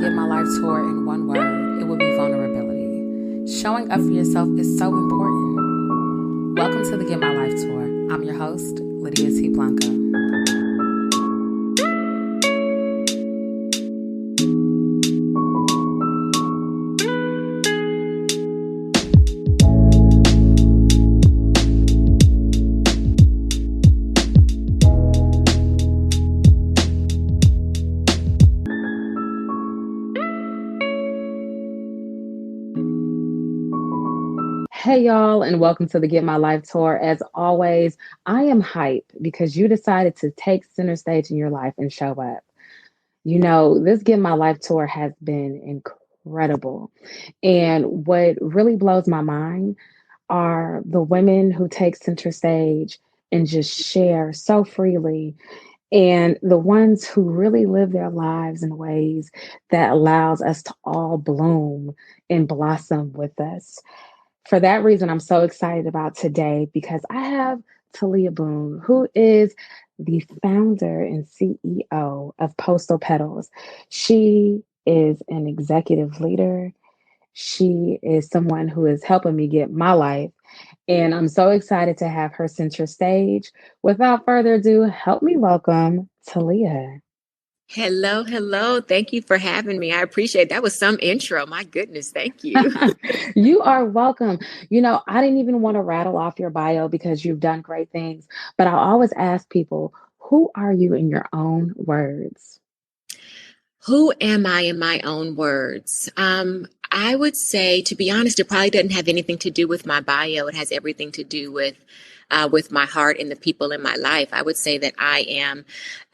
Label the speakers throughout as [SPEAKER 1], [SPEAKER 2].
[SPEAKER 1] Get My Life tour in one word, it would be vulnerability. Showing up for yourself is so important. Welcome to the Get My Life tour. I'm your host, Lydia T. Blanco.
[SPEAKER 2] Hey, y'all, and welcome to the Get My Life tour. As always, I am hype because you decided to take center stage in your life and show up. You know, this Get My Life tour has been incredible. And what really blows my mind are the women who take center stage and just share so freely, and the ones who really live their lives in ways that allows us to all bloom and blossom with us. For that reason, I'm so excited about today because I have Talia Boone, who is the founder and CEO of Postal Petals. She is an executive leader. She is someone who is helping me get my life. And I'm so excited to have her center stage. Without further ado, help me welcome Talia.
[SPEAKER 3] Hello, hello. Thank you for having me. I appreciate it. That was some intro. My goodness, thank you.
[SPEAKER 2] You are welcome. You know, I didn't even want to rattle off your bio because you've done great things, but I always ask people, who are you in your own words?
[SPEAKER 3] Who am I in my own words? I would say, to be honest, it probably doesn't have anything to do with my bio. It has everything to do with my heart and the people in my life. I would say that I am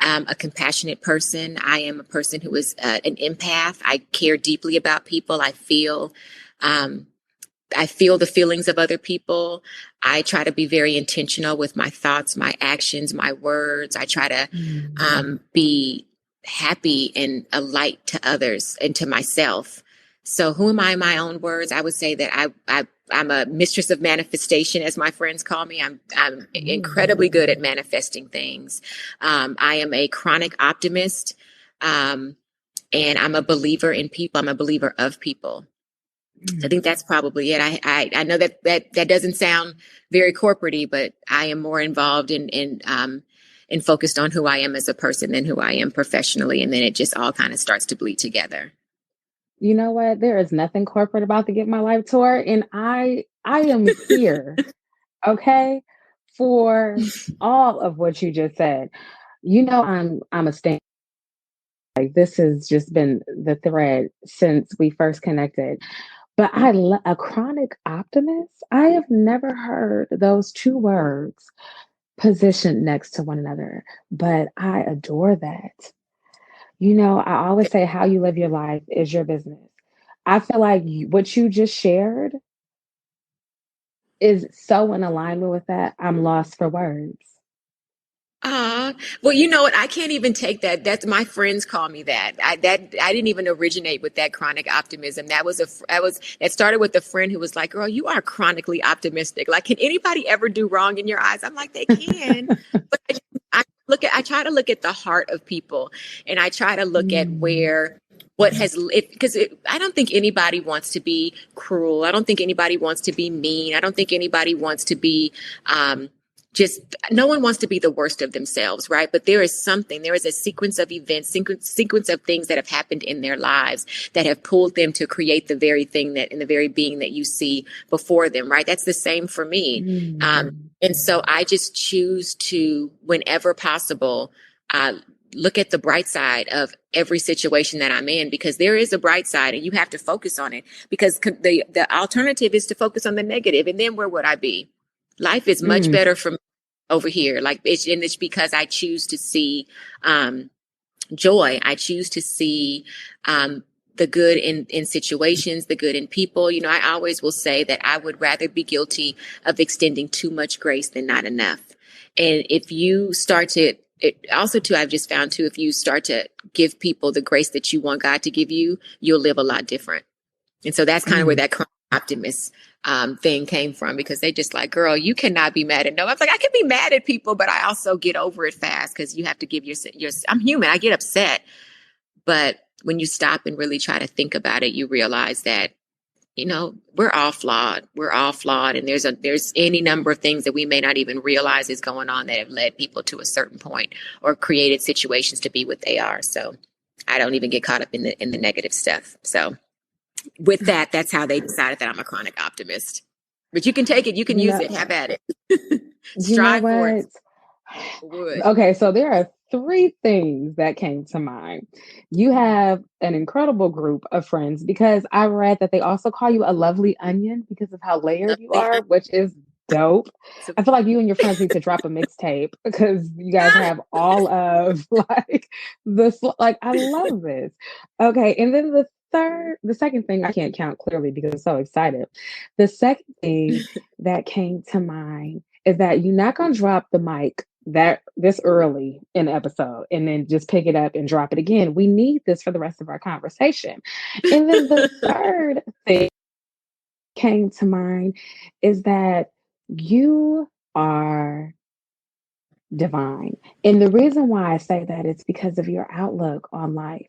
[SPEAKER 3] a compassionate person. I am a person who is an empath. I care deeply about people. I feel the feelings of other people. I try to be very intentional with my thoughts, my actions, my words. I try to be happy and a light to others and to myself. So who am I in my own words? I would say that I'm a mistress of manifestation, as my friends call me. I'm incredibly good at manifesting things. I am a chronic optimist, and I'm a believer in people. I'm a believer of people. I think that's probably it. I know that doesn't sound very corporate-y, but I am more involved in focused on who I am as a person than who I am professionally. And then it just all kind of starts to bleed together.
[SPEAKER 2] You know what? There is nothing corporate about the Get My Life tour, and I am here, okay, for all of what you just said. You know, I'm a stand. Like this has just been the thread since we first connected. But a chronic optimist. I have never heard those two words positioned next to one another, but I adore that. You know, I always say how you live your life is your business. I feel like what you just shared is so in alignment with that. I'm lost for words.
[SPEAKER 3] Well, you know what? I can't even take that. That's my friends call me that. I didn't even originate with that chronic optimism. That started with a friend who was like, "Girl, you are chronically optimistic. Like, can anybody ever do wrong in your eyes?" I'm like, they can, but I try to look at the heart of people, and I try to look at because I don't think anybody wants to be cruel. I don't think anybody wants to be mean. I don't think anybody wants to be, just no one wants to be the worst of themselves, right? But there is a sequence of events, sequence of things that have happened in their lives that have pulled them to create the very thing that in the very being that you see before them, right? That's the same for me. And so I just choose to, whenever possible, look at the bright side of every situation that I'm in, because there is a bright side and you have to focus on it, because the alternative is to focus on the negative. And then where would I be? Life is much better for me over here. It's because I choose to see joy. I choose to see the good in situations, the good in people. You know, I always will say that I would rather be guilty of extending too much grace than not enough. And if you start to, I've just found too, if you start to give people the grace that you want God to give you, you'll live a lot different. And so that's kind of where that optimist thing came from, because they just like, girl, you cannot be mad at no. I was like, I can be mad at people, but I also get over it fast, because you have to give I'm human. I get upset, but when you stop and really try to think about it, you realize that, we're all flawed. We're all flawed. And there's any number of things that we may not even realize is going on that have led people to a certain point or created situations to be what they are. So I don't even get caught up in the negative stuff. So with that, that's how they decided that I'm a chronic optimist. But you can take it, you can use it, have at it. Strive for it.
[SPEAKER 2] Okay, so there are 3 things that came to mind. You have an incredible group of friends, because I read that they also call you a lovely onion because of how layered you are, which is dope. I feel like you and your friends need to drop a mixtape, because you guys have all of like this. Like, I love this. Okay, and then the second thing, I can't count clearly because I'm so excited. The second thing that came to mind is that you're not going to drop the mic that this early in the episode and then just pick it up and drop it again. We need this for the rest of our conversation. And then the third thing came to mind is that you are divine. And the reason why I say that is because of your outlook on life.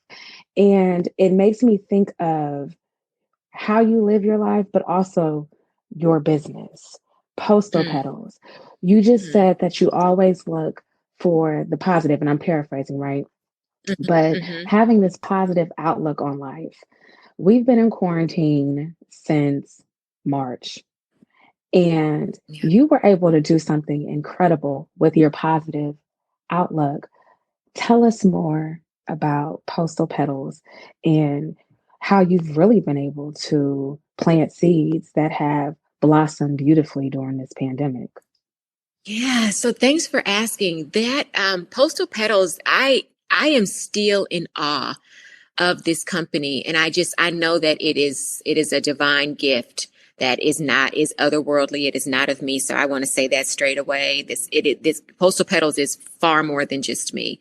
[SPEAKER 2] And it makes me think of how you live your life, but also your business. Postal Petals. You just said that you always look for the positive, and I'm paraphrasing, right? But having this positive outlook on life. We've been in quarantine since March, and you were able to do something incredible with your positive outlook. Tell us more about Postal Petals and how you've really been able to plant seeds that have blossomed beautifully during this pandemic.
[SPEAKER 3] Yeah, so thanks for asking that. Postal Petals, I am still in awe of this company, and I know that it is a divine gift that is otherworldly. It is not of me. So I want to say that straight away. This Postal Petals is far more than just me,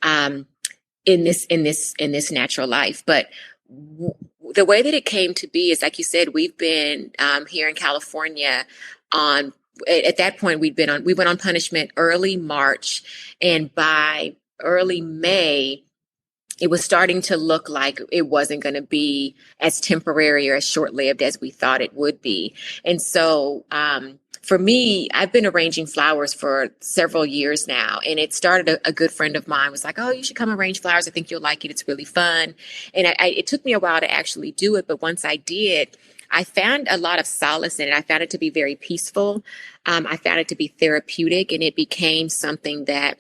[SPEAKER 3] in this natural life. But the way that it came to be is, like you said, we've been here in California at that point, we went on punishment early March, and by early May, it was starting to look like it wasn't going to be as temporary or as short-lived as we thought it would be. And so, for me, I've been arranging flowers for several years now, and it started. A good friend of mine was like, "Oh, you should come arrange flowers. I think you'll like it. It's really fun." And it took me a while to actually do it, but once I did, I found a lot of solace in it. I found it to be very peaceful. I found it to be therapeutic, and it became something that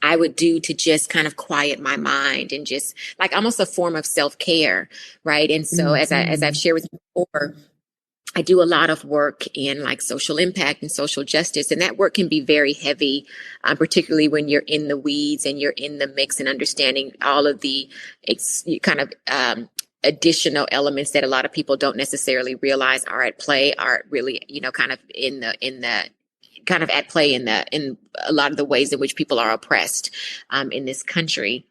[SPEAKER 3] I would do to just kind of quiet my mind and just like almost a form of self-care, right? And so as I've shared with you before, I do a lot of work in like social impact and social justice, and that work can be very heavy, particularly when you're in the weeds and you're in the mix and understanding all of the additional elements that a lot of people don't necessarily realize are at play, are really, kind of at play in a lot of the ways in which people are oppressed in this country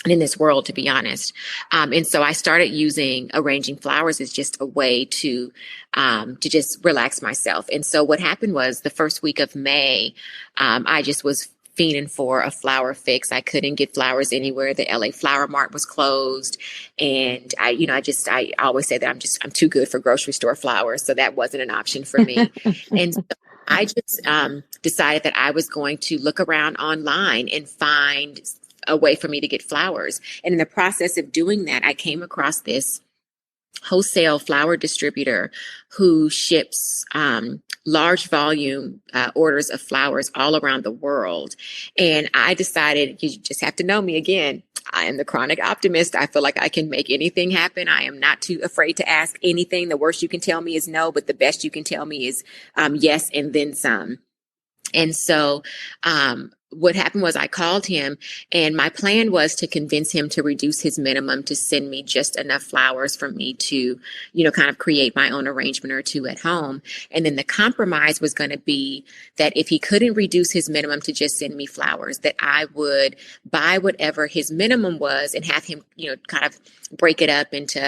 [SPEAKER 3] and in this world, to be honest. And so I started using arranging flowers as just a way to just relax myself. And so what happened was the first week of May, I just was fiending for a flower fix. I couldn't get flowers anywhere. The LA Flower Mart was closed. And I always say that I'm too good for grocery store flowers. So that wasn't an option for me. And so I just decided that I was going to look around online and find a way for me to get flowers. And in the process of doing that, I came across this wholesale flower distributor who ships large volume orders of flowers all around the world. And I decided, you just have to know me again. I am the chronic optimist. I feel like I can make anything happen. I am not too afraid to ask anything. The worst you can tell me is no, but the best you can tell me is yes, and then some. And so what happened was I called him, and my plan was to convince him to reduce his minimum to send me just enough flowers for me to, kind of create my own arrangement or two at home. And then the compromise was going to be that if he couldn't reduce his minimum to just send me flowers, that I would buy whatever his minimum was and have him, kind of break it up into,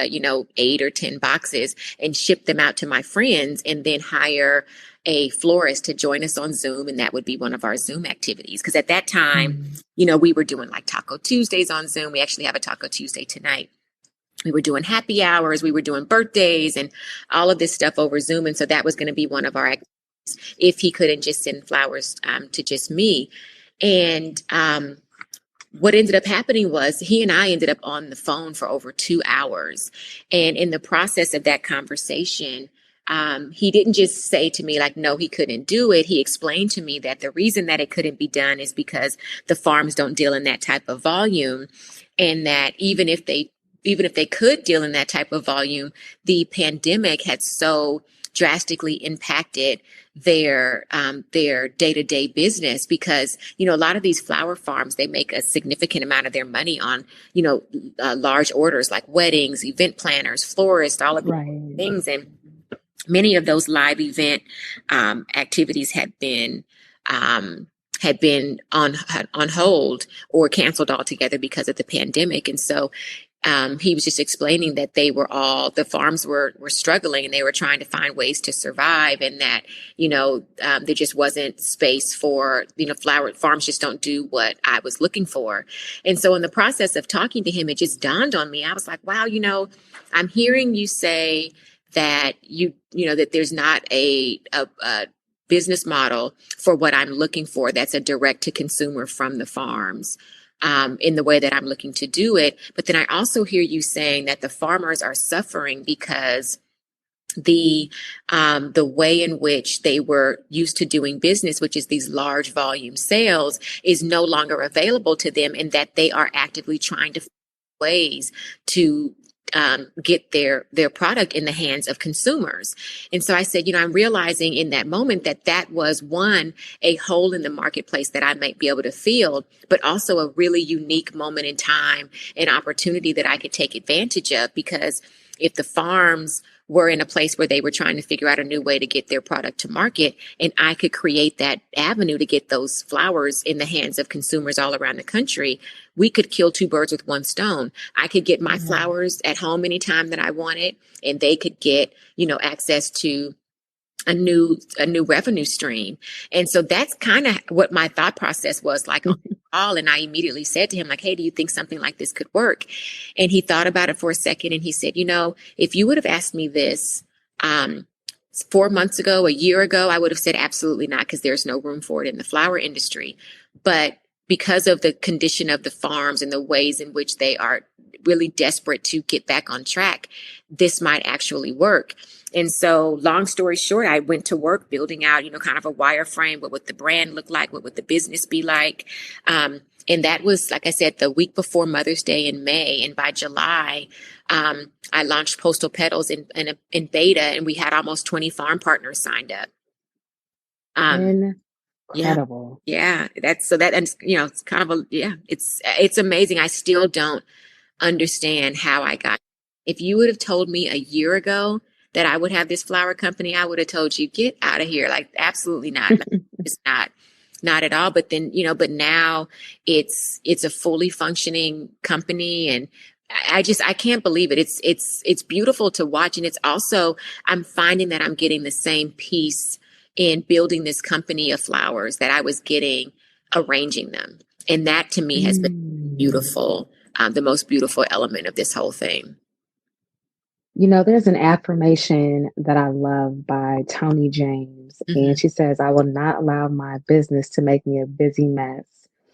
[SPEAKER 3] 8 or 10 boxes and ship them out to my friends, and then hire a florist to join us on Zoom. And that would be one of our Zoom activities. Because Because at that time, we were doing like Taco Tuesdays on Zoom. We actually have a Taco Tuesday tonight. We were doing happy hours. We were doing birthdays and all of this stuff over Zoom. And so that was going to be one of our activities if he couldn't just send flowers to just me. And what ended up happening was he and I ended up on the phone for over 2 hours. And in the process of that conversation, he didn't just say to me like, no, he couldn't do it. He explained to me that the reason that it couldn't be done is because the farms don't deal in that type of volume. And that even if they could deal in that type of volume, the pandemic had so drastically impacted their day-to-day business because, a lot of these flower farms, they make a significant amount of their money on, large orders like weddings, event planners, florists, all of these things. And many of those live event activities had been on hold or canceled altogether because of the pandemic. And so he was just explaining that the farms were struggling and they were trying to find ways to survive, and that, there just wasn't space for, flower farms just don't do what I was looking for. And so in the process of talking to him, it just dawned on me. I was like, wow, I'm hearing you say that that there's not a business model for what I'm looking for that's a direct to consumer from the farms. In the way that I'm looking to do it. But then I also hear you saying that the farmers are suffering because the way in which they were used to doing business, which is these large volume sales, is no longer available to them, and that they are actively trying to find ways to get their product in the hands of consumers. And so I said, I'm realizing in that moment that was a hole in the marketplace that I might be able to fill, but also a really unique moment in time, an opportunity that I could take advantage of, because if the farms were in a place where they were trying to figure out a new way to get their product to market, and I could create that avenue to get those flowers in the hands of consumers all around the country, we could kill two birds with one stone. I could get my flowers at home anytime that I wanted, and they could get, access to a new revenue stream. And so that's kind of what my thought process was like all. And I immediately said to him, like, hey, do you think something like this could work? And he thought about it for a second, and he said, if you would have asked me this 4 months ago, a year ago, I would have said absolutely not, because there's no room for it in the flower industry. But because of the condition of the farms and the ways in which they are really desperate to get back on track, this might actually work. And so long story short, I went to work building out, kind of a wireframe. What would the brand look like? What would the business be like? And that was, like I said, the week before Mother's Day in May. And by July, I launched Postal Petals in beta, and we had almost 20 farm partners signed up.
[SPEAKER 2] Incredible.
[SPEAKER 3] Yeah. It's kind of it's amazing. I still don't understand how I got. If you would have told me a year ago that I would have this flower company, I would have told you, get out of here. Like, absolutely not. It's not at all. But then, but now it's a fully functioning company, and I can't believe it. It's beautiful to watch. And it's also, I'm finding that I'm getting the same peace in building this company of flowers that I was getting arranging them. And that to me has been beautiful, the most beautiful element of this whole thing.
[SPEAKER 2] There's an affirmation that I love by Tony James, and she says, I will not allow my business to make me a busy mess.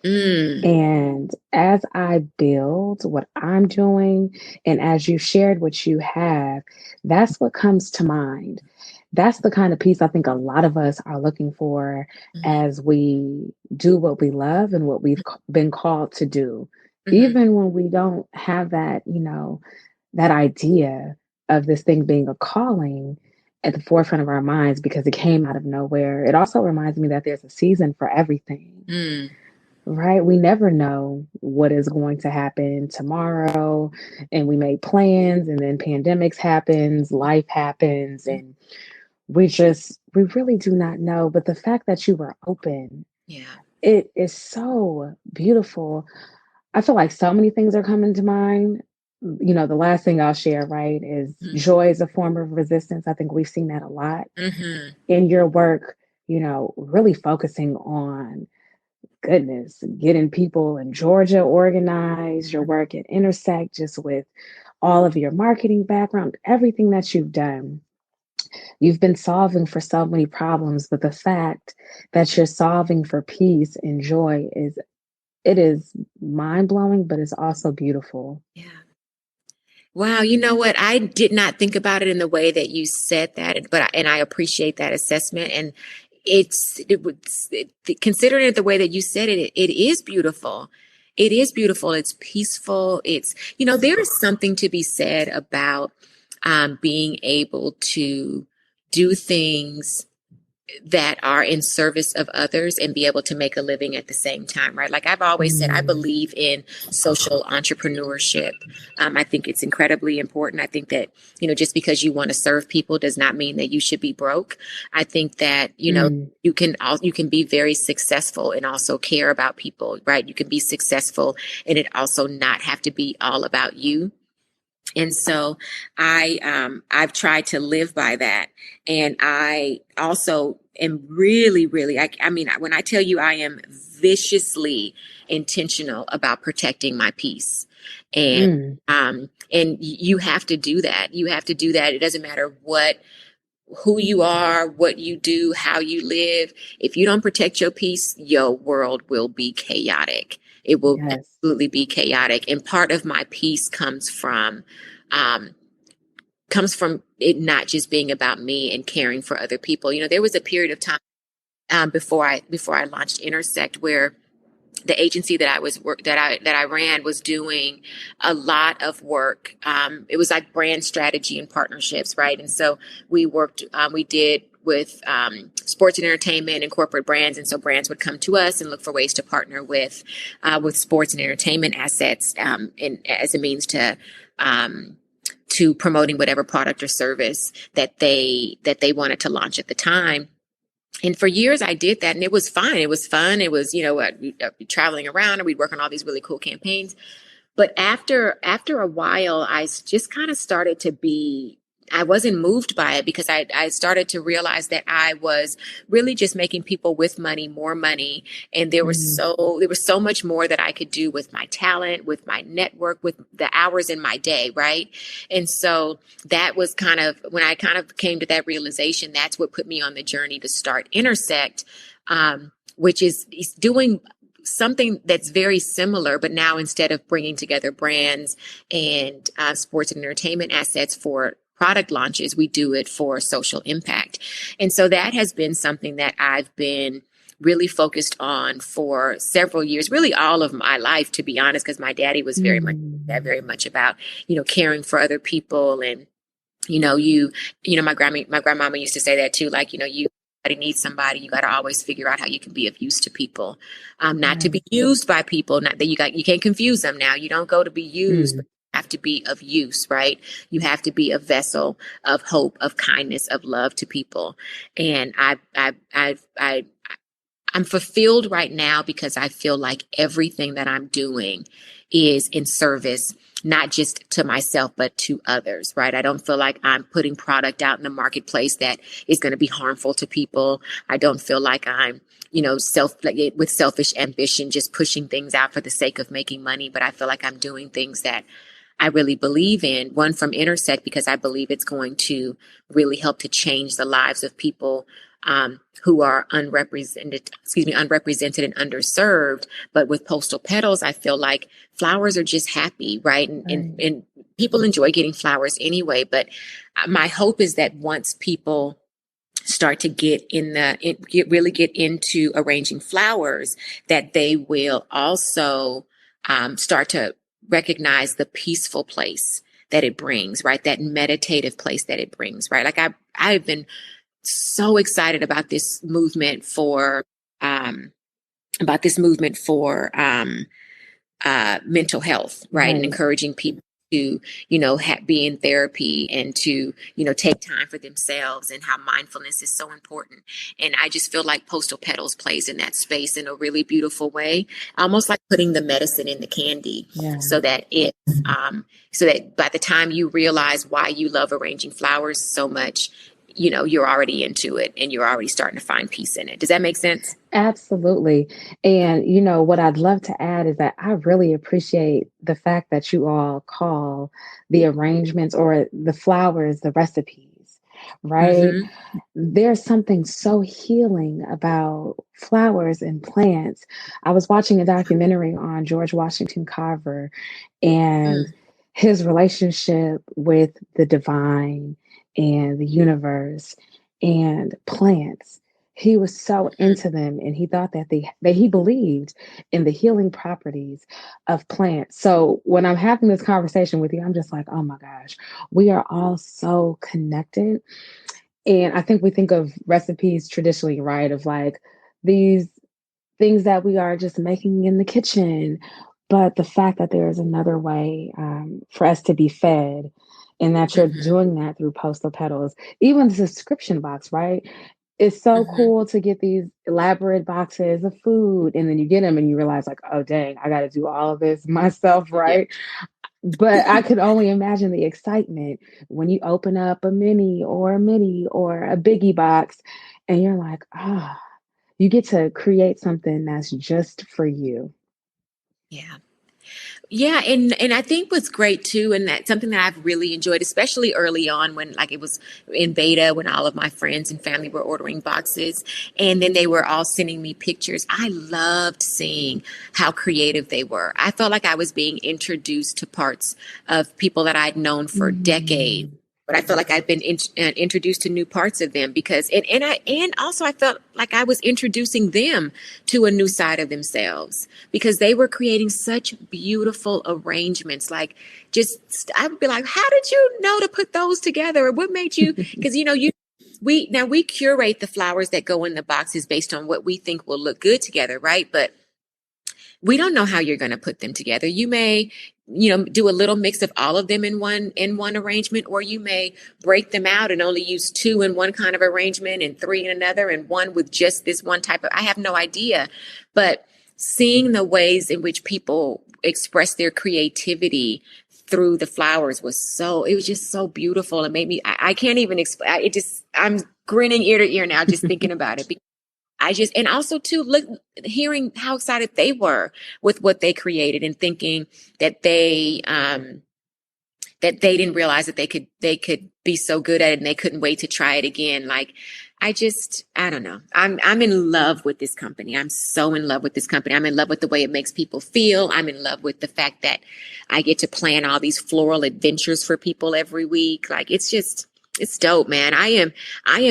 [SPEAKER 2] And as I build what I'm doing, and as you shared what you have, that's what comes to mind. That's the kind of peace I think a lot of us are looking for as we do what we love and what we've been called to do. Even when we don't have that, that idea of this thing being a calling at the forefront of our minds because it came out of nowhere. It also reminds me that there's a season for everything. Right? We never know what is going to happen tomorrow, and we make plans, and then pandemics happens, life happens, and we really do not know. But the fact that you were open, it is so beautiful. I feel like so many things are coming to mind. The last thing I'll share, right, is joy is a form of resistance. I think we've seen that a lot in your work, really focusing on goodness, getting people in Georgia organized, your work at Intersect, just with all of your marketing background, everything that you've done. You've been solving for so many problems, but the fact that you're solving for peace and joy is mind blowing, but it's also beautiful.
[SPEAKER 3] Yeah. Wow, you know what? I did not think about it in the way that you said that, but and I appreciate that assessment. And considering it the way that you said it, it is beautiful. It is beautiful. It's peaceful. It's, there is something to be said about being able to do things that are in service of others and be able to make a living at the same time, right? Like I've always said, I believe in social entrepreneurship. I think it's incredibly important. I think that, just because you want to serve people does not mean that you should be broke. I think that, you can be very successful and also care about people, right? You can be successful and it also not have to be all about you. And so I've tried to live by that. And I also am really, really, I mean, when I tell you I am viciously intentional about protecting my peace. And you have to do that. You have to do that. It doesn't matter who you are, what you do, how you live. If you don't protect your peace, your world will be chaotic. It will absolutely be chaotic. And part of my peace comes from it not just being about me and caring for other people. There was a period of time before I launched Intersect where the agency that I ran was doing a lot of work. It was like brand strategy and partnerships, right? And so we did with sports and entertainment and corporate brands. And so brands would come to us and look for ways to partner with sports and entertainment assets as a means to promoting whatever product or service that they wanted to launch at the time. And for years I did that and it was fine. It was fun. It was, we'd be traveling around and we'd work on all these really cool campaigns. But after a while, I just kind of started to I wasn't moved by it because I started to realize that I was really just making people with money more money. And there was so much more that I could do with my talent, with my network, with the hours in my day. Right. And so that was when I kind of came to that realization, that's what put me on the journey to start Intersect, which is doing something that's very similar, but now instead of bringing together brands and sports and entertainment assets for product launches, we do it for social impact. And so that has been something that I've been really focused on for several years, really all of my life, to be honest, because my daddy was very much about, caring for other people. And, my grandmama used to say that too, like, you needs somebody, you got to always figure out how you can be of use to people, not to be used by people, not that you can't confuse them now. You don't go to be used, but you have to be of use, right? You have to be a vessel of hope, of kindness, of love to people. And I'm fulfilled right now because I feel like everything that I'm doing is in service, not just to myself, but to others, right? I don't feel like I'm putting product out in the marketplace that is going to be harmful to people. I don't feel like I'm, with selfish ambition, just pushing things out for the sake of making money. But I feel like I'm doing things that I really believe in. One, from Intersect, because I believe it's going to really help to change the lives of people who are unrepresented and underserved. But with Postal Petals, I feel like flowers are just happy, right? And people enjoy getting flowers anyway. But my hope is that once people start to get into arranging flowers, that they will also start to recognize the peaceful place that it brings, right? That meditative place that it brings, right? Like I've been so excited about this movement for mental health, right? And encouraging people to, be in therapy and to, take time for themselves, and how mindfulness is so important. And I just feel like Postal Petals plays in that space in a really beautiful way, almost like putting the medicine in the candy, so that so that by the time you realize why you love arranging flowers so much, you're already into it and you're already starting to find peace in it. Does that make sense?
[SPEAKER 2] Absolutely. And what I'd love to add is that I really appreciate the fact that you all call the arrangements or the flowers the recipes, right?
[SPEAKER 3] Mm-hmm.
[SPEAKER 2] There's something so healing about flowers and plants. I was watching a documentary on George Washington Carver and
[SPEAKER 3] Mm.
[SPEAKER 2] his relationship with the divine and the universe and plants. He was so into them, and he thought that he believed in the healing properties of plants. So when I'm having this conversation with you, I'm just like, oh my gosh, we are all so connected. And I think we think of recipes traditionally, right? Of like these things that we are just making in the kitchen. But the fact that there is another way for us to be fed, and that you're
[SPEAKER 3] Mm-hmm.
[SPEAKER 2] doing that through Postal Petals, even the subscription box, right? It's so
[SPEAKER 3] Mm-hmm.
[SPEAKER 2] cool to get these elaborate boxes of food, and then you get them and you realize, like, oh, dang, I got to do all of this myself,
[SPEAKER 3] Yeah.
[SPEAKER 2] right? But I could only imagine the excitement when you open up a mini or a biggie box and you're like, ah, you get to create something that's just for you.
[SPEAKER 3] Yeah. Yeah, and I think what's great too, and that's something that I've really enjoyed, especially early on when like it was in beta when all of my friends and family were ordering boxes, and then they were all sending me pictures. I loved seeing how creative they were. I felt like I was being introduced to parts of people that I'd known for decades.
[SPEAKER 2] Mm.
[SPEAKER 3] But I felt like I'd been introduced to new parts of them because, and also I felt like I was introducing them to a new side of themselves because they were creating such beautiful arrangements. Like, just I would be like, "How did you know to put those together? Or what made you?" Because we curate the flowers that go in the boxes based on what we think will look good together, right? But we don't know how you're going to put them together. You may, do a little mix of all of them in one arrangement, or you may break them out and only use two in one kind of arrangement and three in another and one with just this one type of, I have no idea. But seeing the ways in which people express their creativity through the flowers it was just so beautiful. It made me, I can't even explain it. Just, I'm grinning ear to ear now, just thinking about it. And also too, look, hearing how excited they were with what they created and thinking that they didn't realize that they could be so good at it and they couldn't wait to try it again. Like, I don't know. I'm in love with this company. I'm so in love with this company. I'm in love with the way it makes people feel. I'm in love with the fact that I get to plan all these floral adventures for people every week. Like, it's dope, man. I am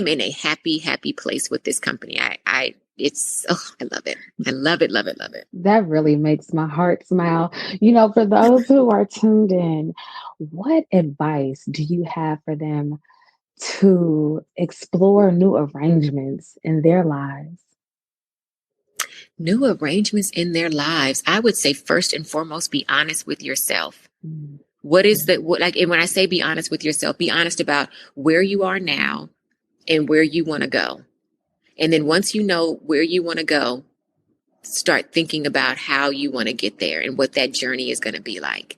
[SPEAKER 3] in a happy, happy place with this company. I love it. I love it, love it, love it.
[SPEAKER 2] That really makes my heart smile. For those who are tuned in, what advice do you have for them to explore new arrangements in their lives?
[SPEAKER 3] New arrangements in their lives. I would say first and foremost, be honest with yourself.
[SPEAKER 2] Mm.
[SPEAKER 3] What is that? What, like, and when I say be honest with yourself, be honest about where you are now and where you want to go. And then once you know where you want to go, start thinking about how you want to get there and what that journey is going to be like.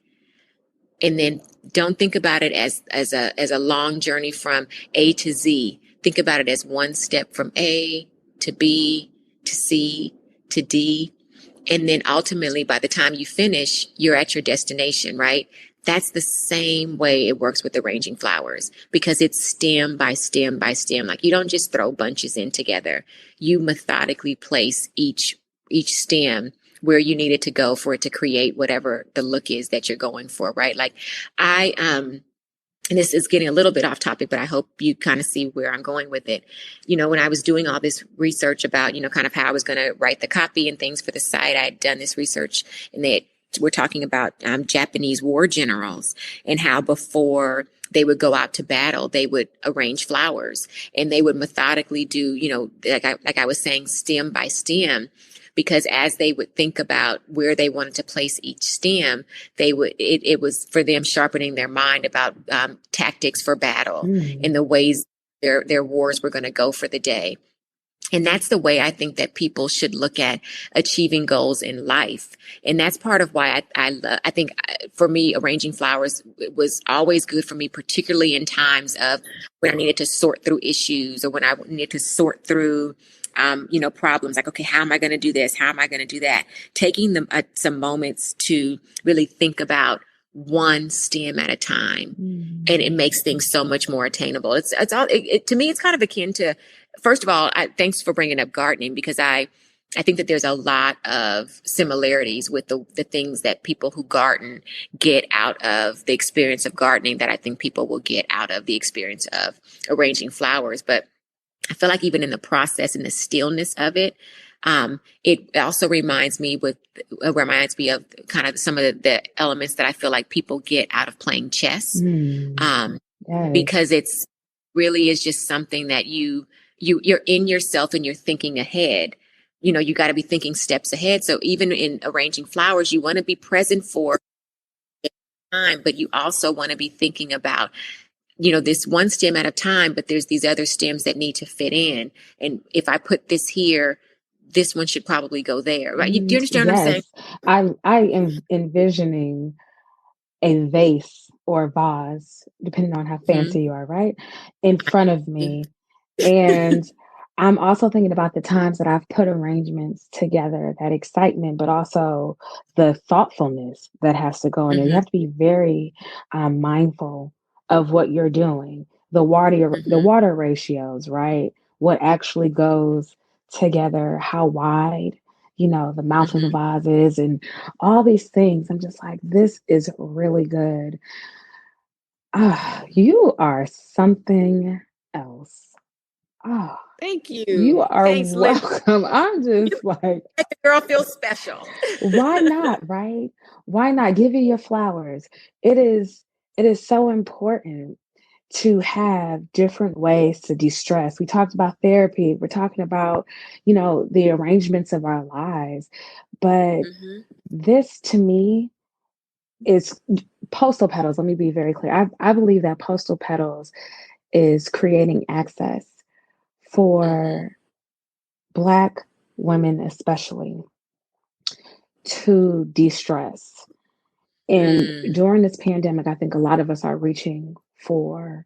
[SPEAKER 3] And then don't think about it as a long journey from A to Z. Think about it as one step from A to B to C to D. And then ultimately, by the time you finish, you're at your destination, right? That's the same way it works with arranging flowers because it's stem by stem by stem. Like, you don't just throw bunches in together. You methodically place each stem where you need it to go for it to create whatever the look is that you're going for, right? Like, and this is getting a little bit off topic, but I hope you kind of see where I'm going with it. When I was doing all this research about, kind of how I was going to write the copy and things for the site, I had done this research and we're talking about Japanese war generals and how before they would go out to battle, they would arrange flowers and they would methodically do, like I was saying, stem by stem. Because as they would think about where they wanted to place each stem, it was for them sharpening their mind about tactics for battle
[SPEAKER 2] Mm.
[SPEAKER 3] and the ways their wars were going to go for the day. And that's the way I think that people should look at achieving goals in life. And that's part of why I think for me, arranging flowers was always good for me, particularly in times of when I needed to sort through issues or when I needed to sort through, problems like, okay, how am I going to do this? How am I going to do that? Taking them some moments to really think about one stem at a time. And it makes things so much more attainable. It's all, to me, it's kind of akin to, first of all, thanks for bringing up gardening, because I think that there's a lot of similarities with the things that people who garden get out of the experience of gardening that I think people will get out of the experience of arranging flowers. But I feel like even in the process and the stillness of it, it also reminds me of kind of some of the elements that I feel like people get out of playing chess.
[SPEAKER 2] Yes.
[SPEAKER 3] Because it's really is just something that you're in yourself and you're thinking ahead. You got to be thinking steps ahead. So even in arranging flowers, you want to be present for time, but you also want to be thinking about, this one stem at a time, but there's these other stems that need to fit in. And if I put this here, this one should probably go there, right? Do you understand what I'm saying?
[SPEAKER 2] I am envisioning a vase or a vase, depending on how fancy you are, right? In front of me. And I'm also thinking about the times that I've put arrangements together, that excitement, but also the thoughtfulness that has to go in there. You have to be very mindful of what you're doing, the water ratios, right? What actually goes together, how wide, the mouth of the vase is, and all these things. I'm just like, this is really good. You are something else. Oh,
[SPEAKER 3] Thank you.
[SPEAKER 2] you are
[SPEAKER 3] Thanks, Liz.
[SPEAKER 2] welcome. I'm just like,
[SPEAKER 3] Make the girl feel special.
[SPEAKER 2] why not, right? Why not give you your flowers? It is so important to have different ways to de-stress. We talked about therapy. We're talking about, the arrangements of our lives. But this to me is Postal Petals. Let me be very clear. I believe that Postal Petals is creating access for Black women, especially, to de-stress. And during this pandemic, I think a lot of us are reaching for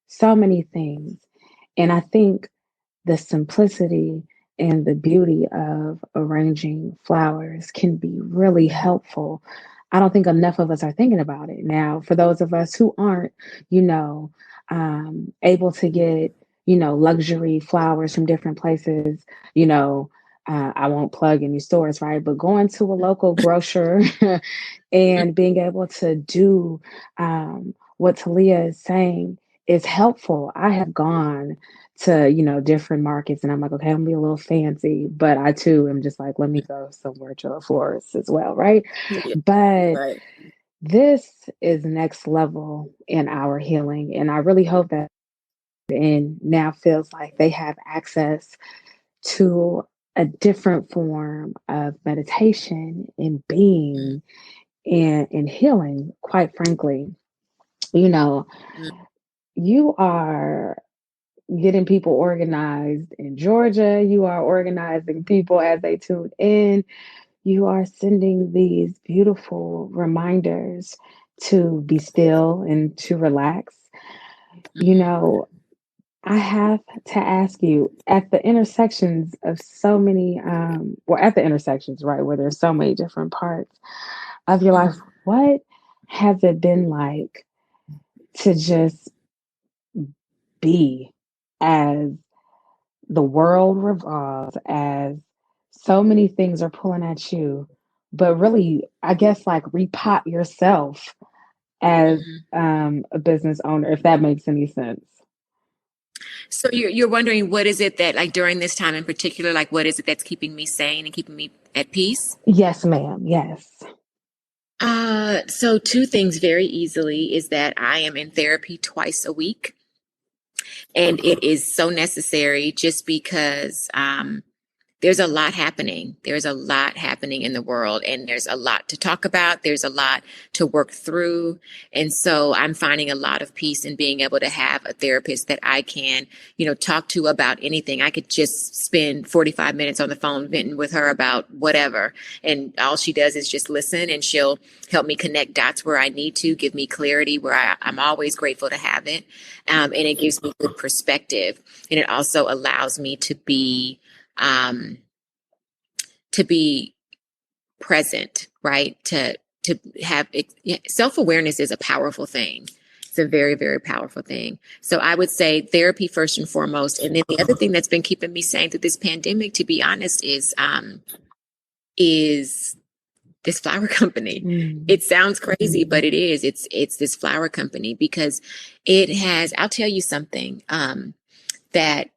[SPEAKER 2] so many things. And I think the simplicity and the beauty of arranging flowers can be really helpful. I don't think enough of us are thinking about it. Now, for those of us who aren't, able to get, luxury flowers from different places, I won't plug any stores, right? But going to a local grocer and being able to do what Talia is saying is helpful. I have gone to, different markets and I'm like, okay, I'm gonna be a little fancy, but I too am just like, let me go somewhere to a florist as well, right? But this is next level in our healing. And I really hope that and now feels like they have access to a different form of meditation and being and healing, quite frankly. You are getting people organized in Georgia. You are organizing people as they tune in. You are sending these beautiful reminders to be still and to relax. I have to ask you, at the intersections of so many, at the intersections, right, where there's so many different parts of your life, what has it been like to just be as the world revolves, as so many things are pulling at you, but really, I guess, like repot yourself as a business owner, if that makes any sense?
[SPEAKER 3] So you're wondering, what is it that, like, during this time in particular, like, what is it that's keeping me sane and keeping me at peace?
[SPEAKER 2] Yes, ma'am. Yes.
[SPEAKER 3] So two things very easily is that I am in therapy twice a week. And it is so necessary just because there's a lot happening. There's a lot happening in the world, and there's a lot to talk about. There's a lot to work through. And so I'm finding a lot of peace in being able to have a therapist that I can, talk to about anything. I could just spend 45 minutes on the phone venting with her about whatever. And all she does is just listen, and she'll help me connect dots where I need to, give me clarity where I'm always grateful to have it. And it gives me good perspective. And it also allows me to be present, right? To have self-awareness is a powerful thing. It's a very, very powerful thing. So I would say therapy first and foremost. And then the other thing that's been keeping me sane through this pandemic, to be honest, is this flower company. It sounds crazy, but it is. It's this flower company because it has, I'll tell you something, that,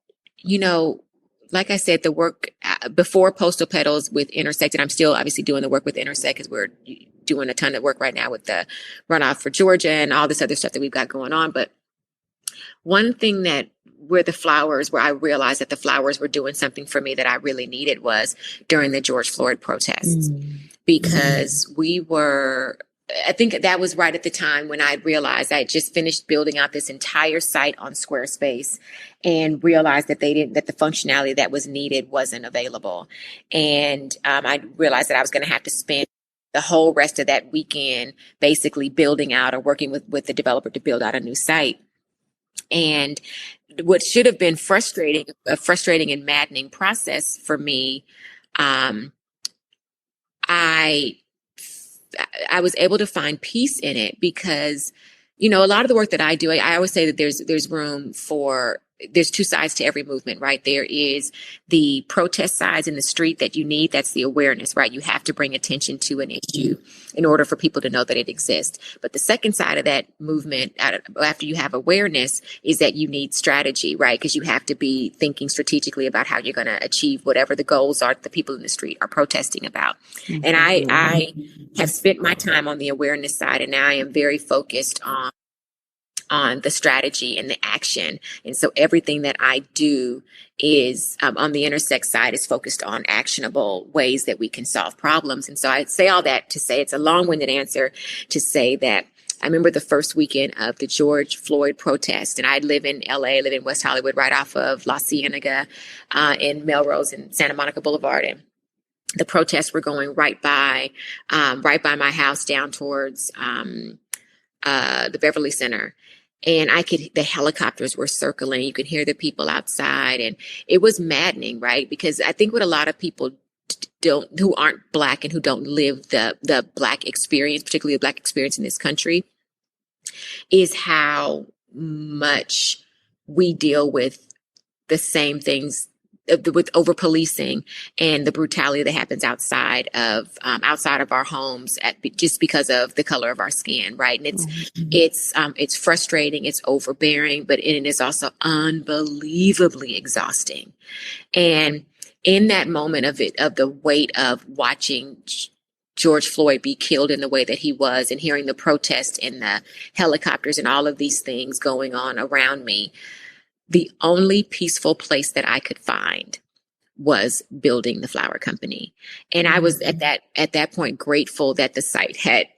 [SPEAKER 3] like I said, the work before Postal Petals with Intersect, and I'm still obviously doing the work with Intersect because we're doing a ton of work right now with the runoff for Georgia and all this other stuff that we've got going on. But one thing where I realized that the flowers were doing something for me that I really needed was during the George Floyd protests, because I think that was right at the time when I realized I had just finished building out this entire site on Squarespace and realized that that the functionality that was needed wasn't available. And I realized that I was going to have to spend the whole rest of that weekend basically building out or working with the developer to build out a new site. And what should have been a frustrating and maddening process for me, I was able to find peace in it because, a lot of the work that I do, I always say that there's two sides to every movement, right? There is the protest sides in the street that you need. That's the awareness, right? You have to bring attention to an issue in order for people to know that it exists. But the second side of that movement, after you have awareness, is that you need strategy, right? Because you have to be thinking strategically about how you're going to achieve whatever the goals are the people in the street are protesting about. Mm-hmm. And I have spent my time on the awareness side, and now I am very focused on the strategy and the action. And so everything that I do is on the Intersect side is focused on actionable ways that we can solve problems. And so I say all that to say it's a long-winded answer to say that I remember the first weekend of the George Floyd protest, and I live in LA, live in West Hollywood, right off of La Cienega in Melrose and Santa Monica Boulevard. And the protests were going right by my house down towards the Beverly Center. And the helicopters were circling. You could hear the people outside, and it was maddening, right? Because I think what a lot of people who aren't Black and who don't live the Black experience, particularly the Black experience in this country, is how much we deal with the same things with over policing and the brutality that happens outside of our homes just because of the color of our skin, right? And it's frustrating, it's overbearing, but it is also unbelievably exhausting. And in that moment of the weight of watching George Floyd be killed in the way that he was, and hearing the protests and the helicopters and all of these things going on around me, the only peaceful place that I could find was building the flower company. And I was at that point grateful that the site had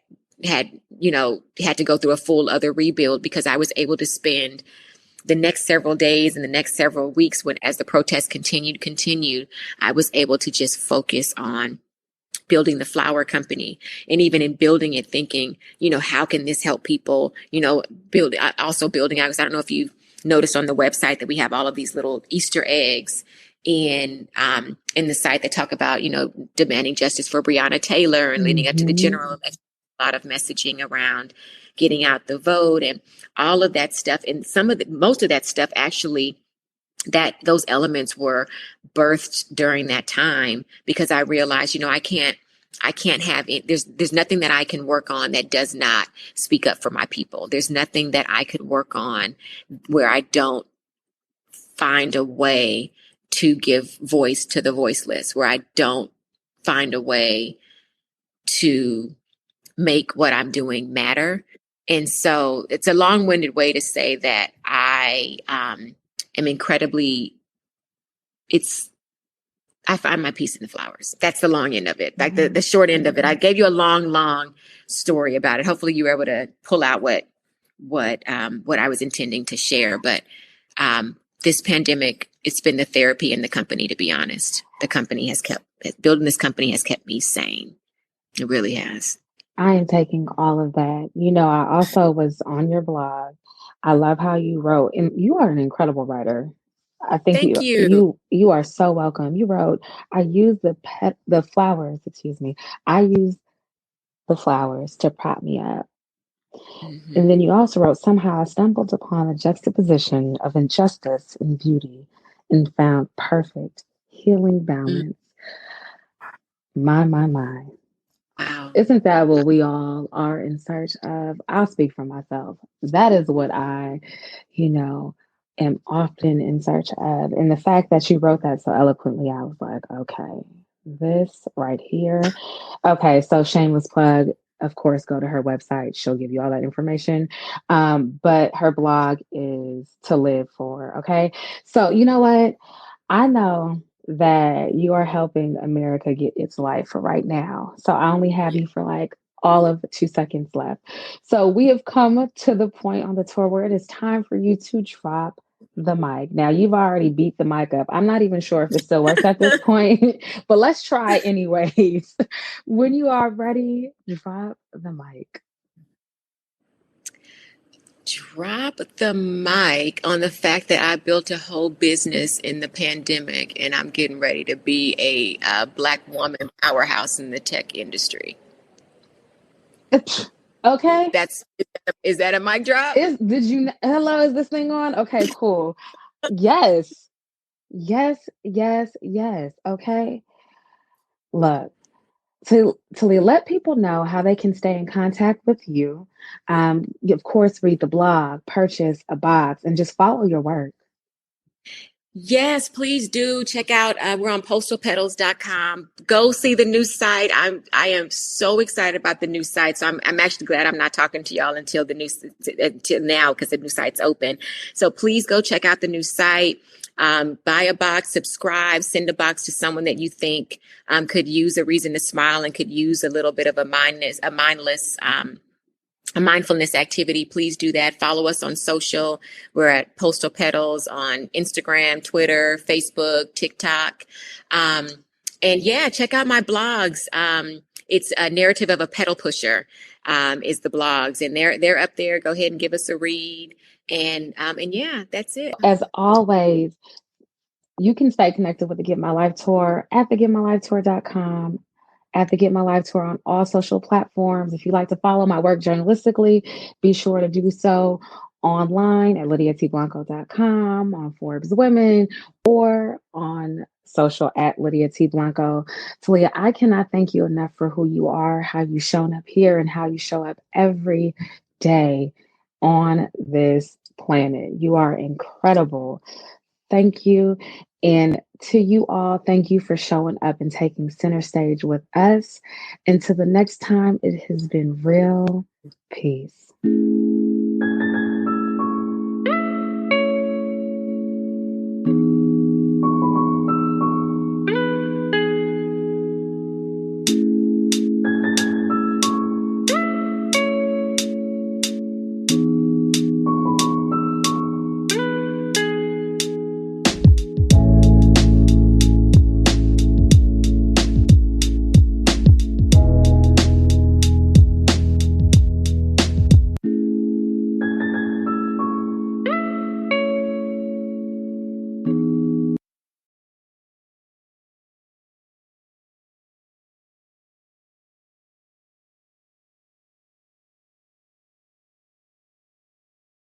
[SPEAKER 3] to go through a full other rebuild, because I was able to spend the next several days and the next several weeks as the protests continued, I was able to just focus on building the flower company. And even in building it, thinking, how can this help people, building out, because I don't know if you've noticed on the website that we have all of these little Easter eggs in the site that talk about, demanding justice for Breonna Taylor and leading up to the general election, a lot of messaging around getting out the vote and all of that stuff. And most of that stuff actually, those elements were birthed during that time, because I realized, I can't have it. There's nothing that I can work on that does not speak up for my people. There's nothing that I could work on where I don't find a way to give voice to the voiceless, where I don't find a way to make what I'm doing matter. And so it's a long-winded way to say that I am incredibly, it's I find my peace in the flowers. That's the long end of it. Like the short end of it. I gave you a long story about it. Hopefully you were able to pull out what I was intending to share. But this pandemic, it's been the therapy in the company, to be honest. Building this company has kept me sane. It really has.
[SPEAKER 2] I am taking all of that. I also was on your blog. I love how you wrote, and you are an incredible writer. I think
[SPEAKER 3] Thank
[SPEAKER 2] you
[SPEAKER 3] you.
[SPEAKER 2] you are so welcome. You wrote, I use the flowers, excuse me. I use the flowers to prop me up.
[SPEAKER 3] Mm-hmm.
[SPEAKER 2] And then you also wrote, somehow I stumbled upon a juxtaposition of injustice and beauty and found perfect healing balance. My.
[SPEAKER 3] Wow.
[SPEAKER 2] Isn't that what we all are in search of? I'll speak for myself. That is what I, am often in search of. And the fact that you wrote that so eloquently, I was like, okay, this right here. Okay, so shameless plug. Of course, go to her website. She'll give you all that information. But her blog is to live for. Okay. So, you know what? I know that you are helping America get its life for right now. So I only have you for like all of 2 seconds left. So we have come to the point on the tour where it is time for you to drop the mic. Now you've already beat the mic up. I'm not even sure if it still works at this point, but let's try anyways. When you are ready, drop the mic.
[SPEAKER 3] Drop the mic on the fact that I built a whole business in the pandemic, and I'm getting ready to be a Black woman powerhouse in the tech industry.
[SPEAKER 2] Okay.
[SPEAKER 3] Is that a mic drop?
[SPEAKER 2] Hello, is this thing on? Okay, cool. Yes. Yes. Okay. Look, to let people know how they can stay in contact with you, you, of course, read the blog, purchase a box, and just follow your work.
[SPEAKER 3] Yes, please do check out. We're on postalpetals.com. Go see the new site. I am so excited about the new site. So I'm actually glad I'm not talking to y'all until now, because the new site's open. So please go check out the new site. Buy a box, subscribe, send a box to someone that you think could use a reason to smile and could use a little bit of a mindfulness activity. Please do that. Follow us on social. We're at Postal Petals on Instagram, Twitter, Facebook, TikTok. And yeah, check out my blogs. It's a narrative of a pedal pusher, is the blogs, and they're up there. Go ahead and give us a read. And yeah, that's it.
[SPEAKER 2] As always, you can stay connected with the Get My Life Tour at thegetmylifetour.com, at the Get My Life Tour on all social platforms. If you'd like to follow my work journalistically, be sure to do so online at lydiatblanco.com, on Forbes Women, or on social at Lydia T. Blanco. Talia, I cannot thank you enough for who you are, how you've shown up here, and how you show up every day on this planet. You are incredible. Thank you. And to you all, thank you for showing up and taking center stage with us. Until the next time, it has been real. Peace.